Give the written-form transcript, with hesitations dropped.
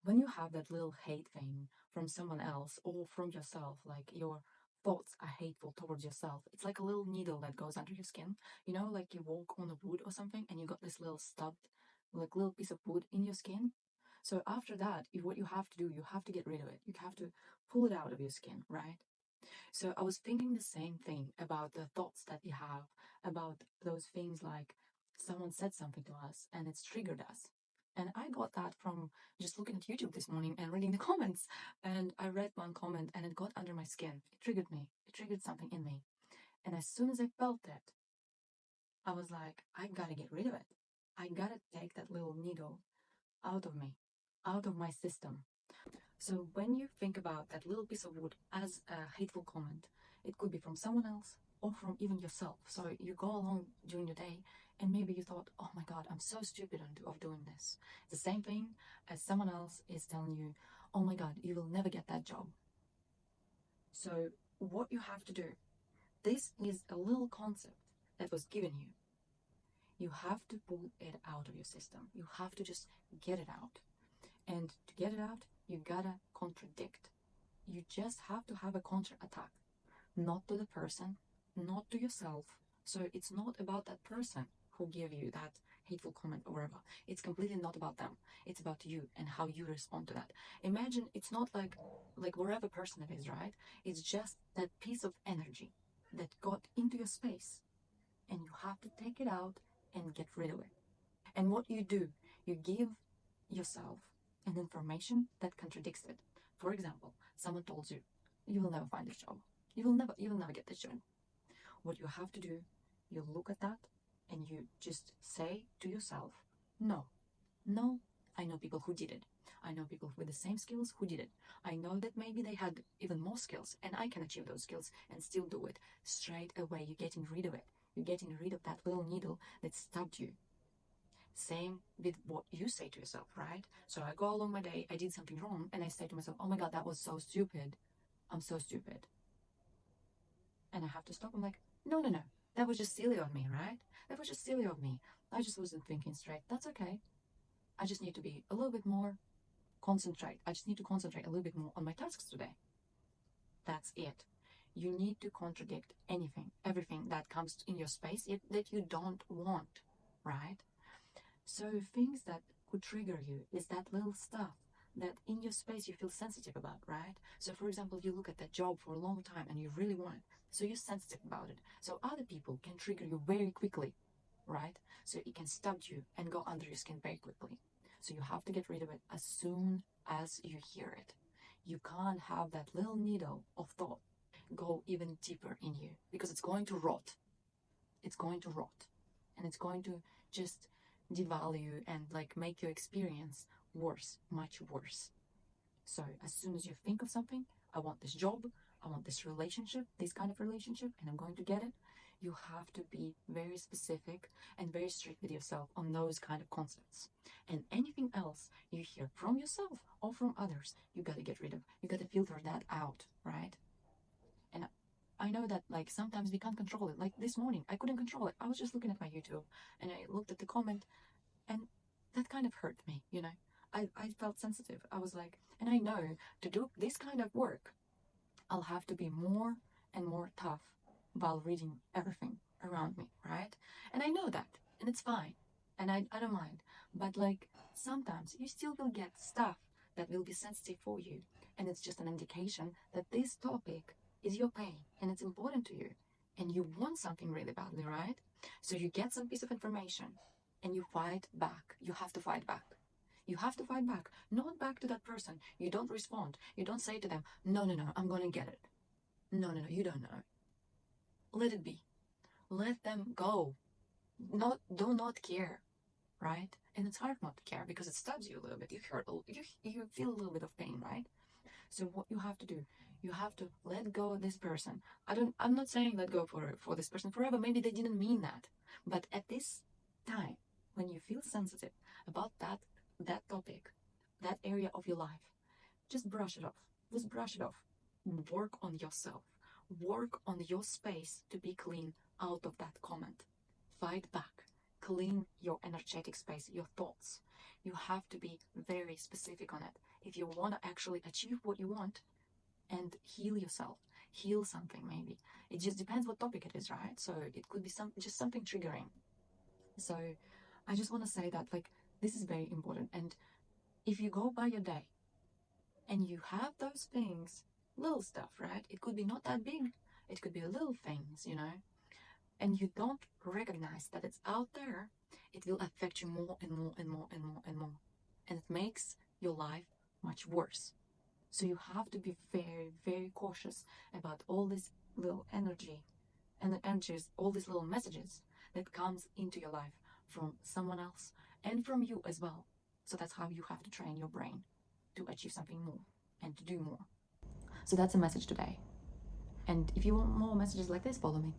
When you have that little hate thing from someone else or from yourself, like your thoughts are hateful towards yourself, it's like a little needle that goes under your skin. You know, like you walk on a wood or something and you got this little stubbed, like little piece of wood in your skin. So after that, what you have to do, you have to get rid of it. You have to pull it out of your skin, right? So I was thinking the same thing about the thoughts that we have about those things, like someone said something to us and it's triggered us. And I got that from just looking at YouTube this morning and reading the comments. And I read one comment and it got under my skin. It triggered me. It triggered something in me. And as soon as I felt it, I was like, I gotta get rid of it. I gotta take that little needle out of me, out of my system. So when you think about that little piece of wood as a hateful comment, it could be from someone else or from even yourself. So you go along during the day and maybe you thought, oh my God, I'm so stupid of doing this. The same thing as someone else is telling you, oh my God, you will never get that job. So what you have to do, this is a little concept that was given you. You have to pull it out of your system. You have to just get it out. And to get it out, you gotta contradict. You just have to have a counter attack, not to the person, not to yourself. So it's not about that person who gave you that hateful comment or whatever. It's completely not about them. It's about you and how you respond to that. Imagine it's not like wherever person it is, right? It's just that piece of energy that got into your space and you have to take it out and get rid of it. And what you do, you give yourself an information that contradicts it. For example, someone told you, you will never find this job. You will never get this job. What you have to do, you look at that and you just say to yourself, no, no, I know people who did it. I know people with the same skills who did it. I know that maybe they had even more skills and I can achieve those skills and still do it. Straight away, you're getting rid of it. You're getting rid of that little needle that stabbed you. Same with what you say to yourself, right? So I go along my day, I did something wrong, and I say to myself, oh my God, that was so stupid. I'm so stupid. And I have to stop. I'm like, no, no, no. That was just silly of me, right? That was just silly of me. I just wasn't thinking straight. That's okay. I just need to be a little bit more concentrate. I just need to concentrate a little bit more on my tasks today. That's it. You need to contradict anything, everything that comes in your space that you don't want, right? So things that could trigger you is that little stuff that in your space you feel sensitive about, right? So for example, you look at that job for a long time and you really want it. So you're sensitive about it. So other people can trigger you very quickly, right? So it can stab you and go under your skin very quickly. So you have to get rid of it as soon as you hear it. You can't have that little needle of thought go even deeper in you because it's going to rot. It's going to rot. And it's going to just devalue and like make your experience worse, much worse. So as soon as you think of something, I want this job, I want this relationship, this kind of relationship, and I'm going to get it, you have to be very specific and very strict with yourself on those kind of concepts. And anything else you hear from yourself or from others, you gotta get rid of. You gotta filter that out, right? And I know that like sometimes we can't control it. Like this morning, I couldn't control it. I was just looking at my YouTube and I looked at the comment and that kind of hurt me, you know. I felt sensitive. I was like, and I know to do this kind of work, I'll have to be more and more tough while reading everything around me, right? And I know that, and it's fine. And I don't mind. But like sometimes you still will get stuff that will be sensitive for you. And it's just an indication that this topic is your pain and it's important to you. And you want something really badly, right? So you get some piece of information and you fight back. You have to fight back. You have to fight back, not back to that person. You don't respond. You don't say to them, no, no, no, I'm going to get it. No, no, no, you don't know. Let it be. Let them go. Do not care, right? And it's hard not to care because it stabs you a little bit. You feel a little bit of pain, right? So what you have to do, you have to let go of this person. I'm not saying let go for this person forever. Maybe they didn't mean that. But at this time, when you feel sensitive about that topic, that area of your life, just brush it off. Just brush it off. Work on yourself. Work on your space to be clean out of that comment. Fight back. clean your energetic space, your thoughts. You have to be very specific on it. If you want to actually achieve what you want and heal yourself, heal something maybe. It just depends what topic it is, right? So it could be just something triggering. So I just want to say that like this is very important. And if you go by your day and you have those things, little stuff, right? It could be not that big. It could be little things, and you don't recognize that it's out there, it will affect you more and more and more and more and more. And it makes your life much worse. So you have to be very, very cautious about all this little energy and the energies, all these little messages that comes into your life from someone else and from you as well. So that's how you have to train your brain to achieve something more and to do more. So that's a message today. And if you want more messages like this, follow me.